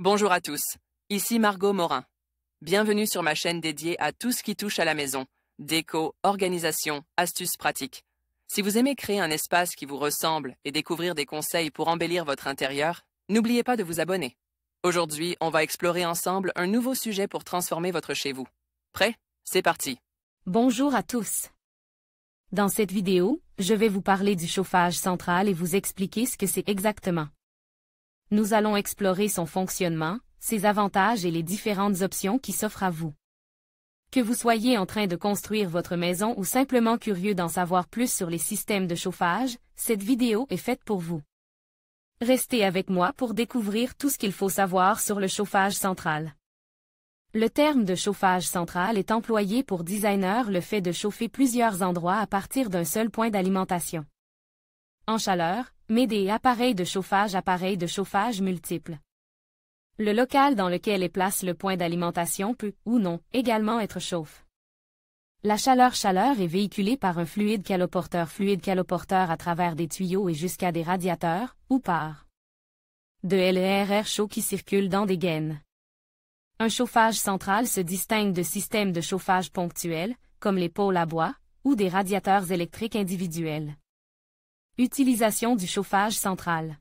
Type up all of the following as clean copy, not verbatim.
Bonjour à tous, ici Margot Morin. Bienvenue sur ma chaîne dédiée à tout ce qui touche à la maison, déco, organisation, astuces pratiques. Si vous aimez créer un espace qui vous ressemble et découvrir des conseils pour embellir votre intérieur, n'oubliez pas de vous abonner. Aujourd'hui, on va explorer ensemble un nouveau sujet pour transformer votre chez vous. Prêt? C'est parti! Bonjour à tous. Dans cette vidéo, je vais vous parler du chauffage central et vous expliquer ce que c'est exactement. Nous allons explorer son fonctionnement, ses avantages et les différentes options qui s'offrent à vous. Que vous soyez en train de construire votre maison ou simplement curieux d'en savoir plus sur les systèmes de chauffage, cette vidéo est faite pour vous. Restez avec moi pour découvrir tout ce qu'il faut savoir sur le chauffage central. Le terme de chauffage central est employé pour designer le fait de chauffer plusieurs endroits à partir d'un seul point d'alimentation. En chaleur, mais des appareils de chauffage multiples. Le local dans lequel est placé le point d'alimentation peut, ou non, également être chauffe. La chaleur est véhiculée par un fluide caloporteur à travers des tuyaux et jusqu'à des radiateurs, ou par de l'air chaud qui circule dans des gaines. Un chauffage central se distingue de systèmes de chauffage ponctuels, comme les pôles à bois, ou des radiateurs électriques individuels. Utilisation du chauffage central.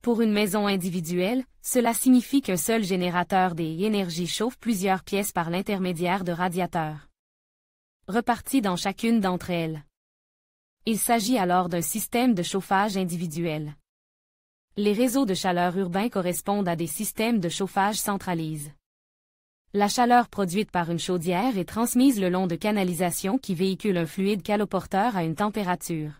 Pour une maison individuelle, cela signifie qu'un seul générateur d'énergie chauffe plusieurs pièces par l'intermédiaire de radiateurs repartis dans chacune d'entre elles. Il s'agit alors d'un système de chauffage individuel. Les réseaux de chaleur urbains correspondent à des systèmes de chauffage centralisés. La chaleur produite par une chaudière est transmise le long de canalisations qui véhiculent un fluide caloporteur à une température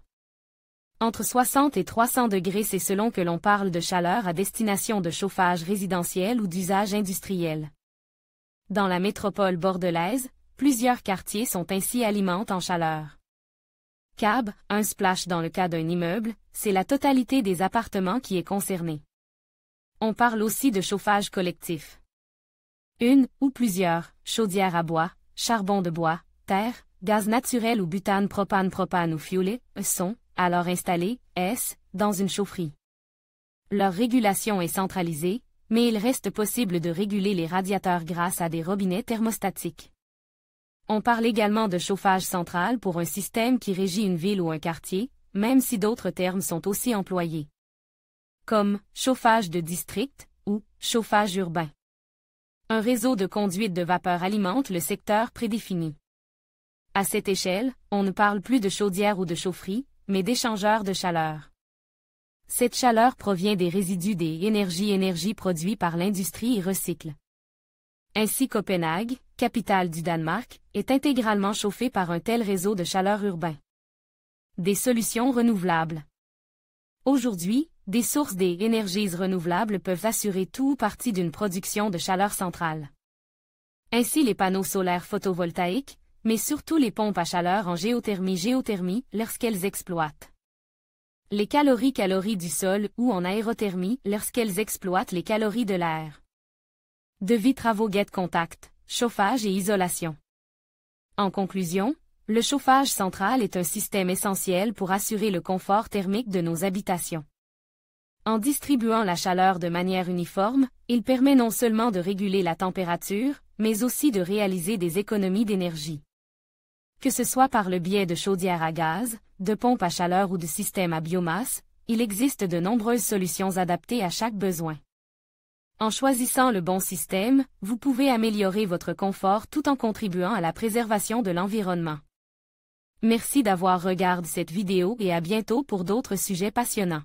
entre 60 et 300 degrés, c'est selon que l'on parle de chaleur à destination de chauffage résidentiel ou d'usage industriel. Dans la métropole bordelaise, plusieurs quartiers sont ainsi alimentés en chaleur. CAB, un splash dans le cas d'un immeuble, c'est la totalité des appartements qui est concernée. On parle aussi de chauffage collectif. Une ou plusieurs chaudières à bois, charbon de bois, terre, gaz naturel ou butane, propane ou fioul sont alors installés, dans une chaufferie. Leur régulation est centralisée, mais il reste possible de réguler les radiateurs grâce à des robinets thermostatiques. On parle également de chauffage central pour un système qui régit une ville ou un quartier, même si d'autres termes sont aussi employés. Comme chauffage de district ou chauffage urbain. Un réseau de conduite de vapeur alimente le secteur prédéfini. À cette échelle, on ne parle plus de chaudière ou de chaufferie, mais d'échangeurs de chaleur. Cette chaleur provient des résidus des énergies produits par l'industrie et recycle. Ainsi Copenhague, capitale du Danemark, est intégralement chauffée par un tel réseau de chaleur urbain. Des solutions renouvelables. Aujourd'hui, des sources des énergies renouvelables peuvent assurer tout ou partie d'une production de chaleur centrale. Ainsi les panneaux solaires photovoltaïques, mais surtout les pompes à chaleur en géothermie lorsqu'elles exploitent les calories du sol ou en aérothermie lorsqu'elles exploitent les calories de l'air. Devis travaux guet contact, chauffage et isolation. En conclusion, le chauffage central est un système essentiel pour assurer le confort thermique de nos habitations. En distribuant la chaleur de manière uniforme, il permet non seulement de réguler la température, mais aussi de réaliser des économies d'énergie. Que ce soit par le biais de chaudières à gaz, de pompes à chaleur ou de systèmes à biomasse, il existe de nombreuses solutions adaptées à chaque besoin. En choisissant le bon système, vous pouvez améliorer votre confort tout en contribuant à la préservation de l'environnement. Merci d'avoir regardé cette vidéo et à bientôt pour d'autres sujets passionnants.